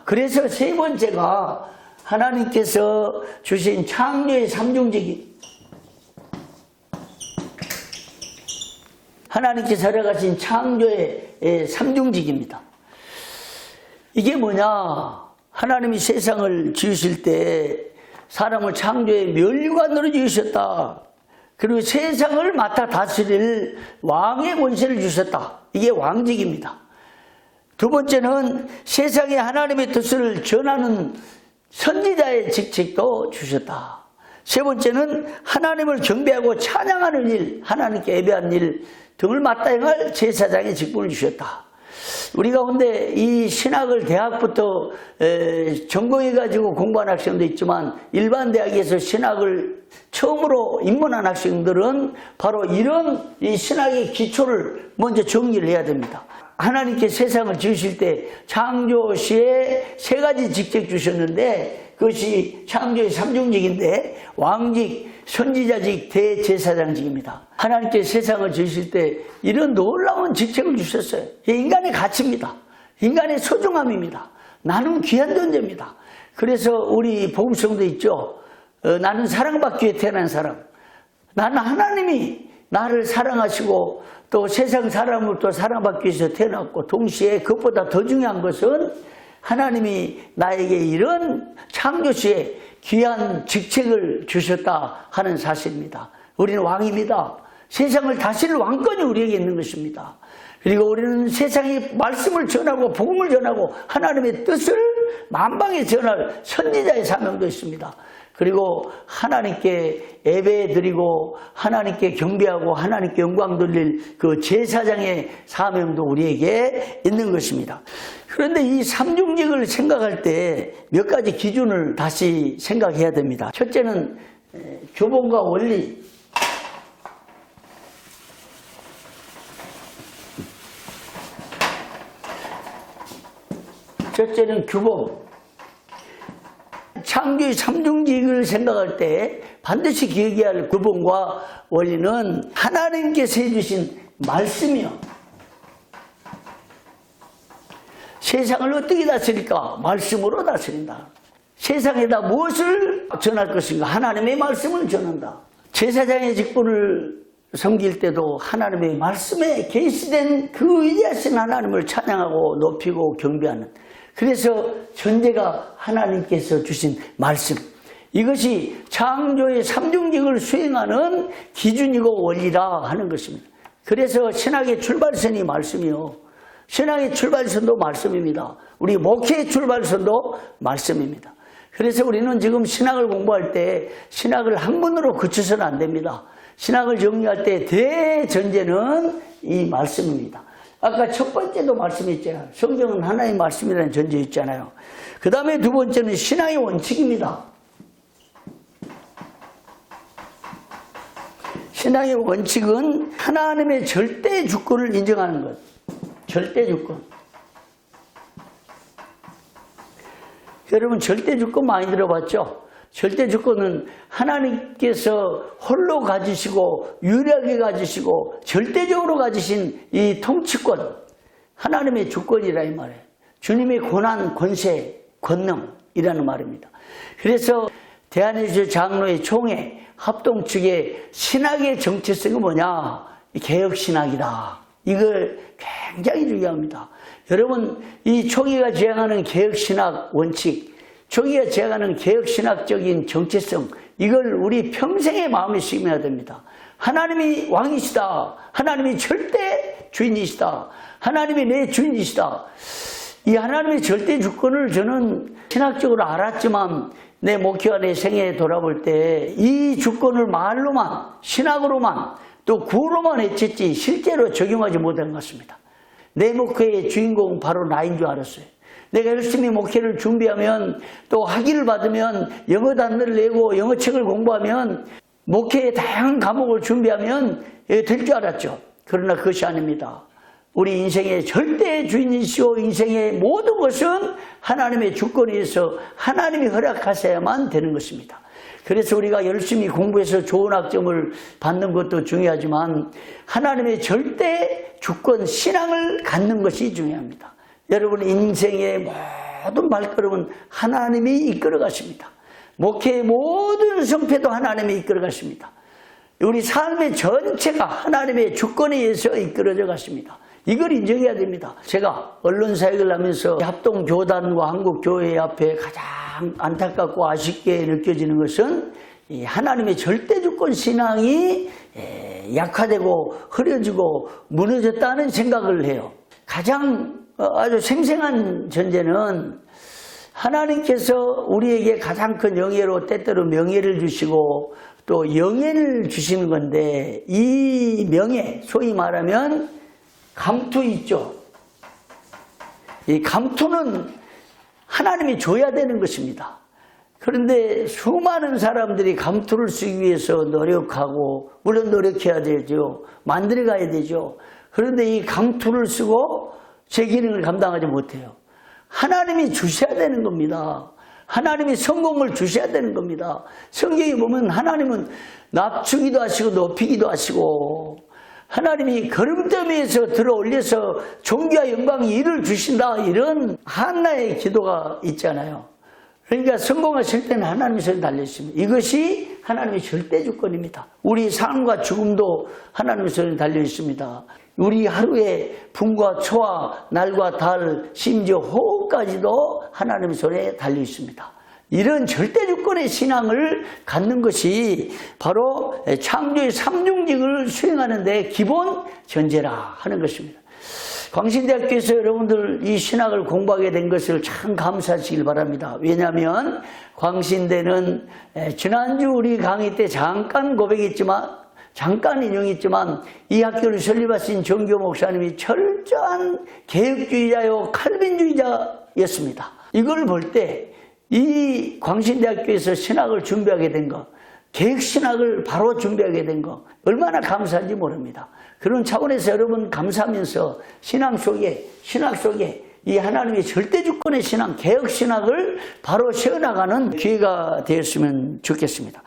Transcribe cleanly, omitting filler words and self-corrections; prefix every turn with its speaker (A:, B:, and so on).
A: 그래서 세 번째가 하나님께서 주신 창조의 삼중직이, 하나님께서 허락하신 창조의 삼중직입니다. 이게 뭐냐? 하나님이 세상을 지으실 때 사람을 창조의 멸관으로 지으셨다. 그리고 세상을 맡아 다스릴 왕의 권세를 주셨다. 이게 왕직입니다. 두 번째는 세상에 하나님의 뜻을 전하는 선지자의 직책도 주셨다. 세 번째는 하나님을 경배하고 찬양하는 일, 하나님께 예배하는 일 등을 맡아 행할 제사장의 직분을 주셨다. 우리 가운데 이 신학을 대학부터 전공해가지고 공부한 학생도 있지만 일반 대학에서 신학을 처음으로 입문한 학생들은 바로 이런 이 신학의 기초를 먼저 정리를 해야 됩니다. 하나님께 세상을 지으실 때 창조시에 세 가지 직책 주셨는데 그것이 창조의 삼중직인데 왕직, 선지자직, 대제사장직입니다. 하나님께 세상을 지으실 때 이런 놀라운 직책을 주셨어요. 인간의 가치입니다. 인간의 소중함입니다. 나는 귀한 존재입니다. 그래서 우리 복음성도 있죠. 나는 사랑받기 위해 태어난 사람. 나는 하나님이 나를 사랑하시고 또 세상 사람을 또 사랑받기 위해서 태어났고, 동시에 그것보다 더 중요한 것은 하나님이 나에게 이런 창조시에 귀한 직책을 주셨다 하는 사실입니다. 우리는 왕입니다. 세상을 다스릴 왕권이 우리에게 있는 것입니다. 그리고 우리는 세상의 말씀을 전하고 복음을 전하고 하나님의 뜻을 만방에 전할 선지자의 사명도 있습니다. 그리고 하나님께 예배드리고 하나님께 경배하고 하나님께 영광 돌릴 그 제사장의 사명도 우리에게 있는 것입니다. 그런데 이 삼중직을 생각할 때 몇 가지 기준을 다시 생각해야 됩니다. 첫째는 교본과 원리. 첫째는 규범. 창조의 삼중직을 생각할 때 반드시 기억해야 할 규범과 원리는 하나님께서 해주신 말씀이요. 세상을 어떻게 다스릴까? 말씀으로 다스린다. 세상에다 무엇을 전할 것인가? 하나님의 말씀을 전한다. 제사장의 직분을 섬길 때도 하나님의 말씀에 계시된 그 위대하신 하나님을 찬양하고 높이고 경배하는, 그래서 전제가 하나님께서 주신 말씀, 이것이 창조의 삼중직을 수행하는 기준이고 원리라 하는 것입니다. 그래서 신학의 출발선이 말씀이요, 신학의 출발선도 말씀입니다. 우리 목회의 출발선도 말씀입니다. 그래서 우리는 지금 신학을 공부할 때 신학을 학문으로 그쳐서는 안 됩니다. 신학을 정리할 때 대전제는 이 말씀입니다. 아까 첫 번째도 말씀했잖아요. 성경은 하나의 말씀이라는 전제 있잖아요. 그 다음에 두 번째는 신앙의 원칙입니다. 신앙의 원칙은 하나님의 절대 주권을 인정하는 것. 절대 주권. 여러분 절대 주권 많이 들어봤죠? 절대 주권은 하나님께서 홀로 가지시고 유일하게 가지시고 절대적으로 가지신 이 통치권, 하나님의 주권이라 이 말이에요. 주님의 권한, 권세, 권능이라는 말입니다. 그래서 대한예수 장로의 총회 합동 측의 신학의 정체성은 뭐냐? 개혁신학이다. 이걸 굉장히 중요합니다. 여러분, 이 총회가 지향하는 개혁신학 원칙, 총회가 지향하는 개혁신학적인 정체성, 이걸 우리 평생의 마음에 심어야 됩니다. 하나님이 왕이시다. 하나님이 절대 주인이시다. 하나님이 내 주인이시다. 이 하나님의 절대 주권을 저는 신학적으로 알았지만 내 목회와 내 생애에 돌아볼 때 이 주권을 말로만, 신학으로만, 또 구로만 외쳤지 실제로 적용하지 못한 것 같습니다. 내 목회의 주인공은 바로 나인 줄 알았어요. 내가 열심히 목회를 준비하면, 또 학위를 받으면, 영어 단어를 내고 영어책을 공부하면, 목회의 다양한 과목을 준비하면 될 줄 알았죠. 그러나 그것이 아닙니다. 우리 인생의 절대 주인이시오, 인생의 모든 것은 하나님의 주권에 의해서 하나님이 허락하셔야만 되는 것입니다. 그래서 우리가 열심히 공부해서 좋은 학점을 받는 것도 중요하지만 하나님의 절대 주권, 신앙을 갖는 것이 중요합니다. 여러분 인생의 모든 발걸음은 하나님이 이끌어 가십니다. 목회의 모든 성패도 하나님이 이끌어 가십니다. 우리 삶의 전체가 하나님의 주권에 의해서 이끌어져 가십니다. 이걸 인정해야 됩니다. 제가 언론사역을 하면서 합동교단과 한국교회 앞에 가장 안타깝고 아쉽게 느껴지는 것은 이 하나님의 절대주권 신앙이 약화되고 흐려지고 무너졌다는 생각을 해요. 가장 아주 생생한 전제는 하나님께서 우리에게 가장 큰 영예로 때때로 명예를 주시고 또 영예를 주시는 건데, 이 명예, 소위 말하면 감투 있죠. 이 감투는 하나님이 줘야 되는 것입니다. 그런데 수많은 사람들이 감투를 쓰기 위해서 노력하고, 물론 노력해야 되죠. 만들어 가야 되죠. 그런데 이 감투를 쓰고 제 기능을 감당하지 못해요. 하나님이 주셔야 되는 겁니다. 하나님이 성공을 주셔야 되는 겁니다. 성경에 보면 하나님은 낮추기도 하시고 높이기도 하시고, 하나님이 거름더미에서 들어 올려서 존귀와 영광이 이를 주신다, 이런 한나의 기도가 있잖아요. 그러니까 성공하실 때는 하나님의 손에 달려있습니다. 이것이 하나님의 절대주권입니다. 우리 삶과 죽음도 하나님의 손에 달려있습니다. 우리 하루의 풍과 초와 날과 달, 심지어 호흡까지도 하나님의 손에 달려있습니다. 이런 절대주권의 신앙을 갖는 것이 바로 창조의 삼중직을 수행하는 데 기본 전제라 하는 것입니다. 광신대학교에서 여러분들 이 신학을 공부하게 된 것을 참 감사하시길 바랍니다. 왜냐하면 광신대는 지난주 우리 강의 때 잠깐 고백했지만, 잠깐 인용했지만, 이 학교를 설립하신 정교 목사님이 철저한 개혁주의자요 칼빈주의자였습니다. 이걸 볼 때 이 광신대학교에서 신학을 준비하게 된 것, 개혁신학을 바로 준비하게 된 것, 얼마나 감사한지 모릅니다. 그런 차원에서 여러분 감사하면서 신학 속에 이 하나님의 절대주권의 신앙, 개혁신학을 바로 세워나가는 기회가 되었으면 좋겠습니다.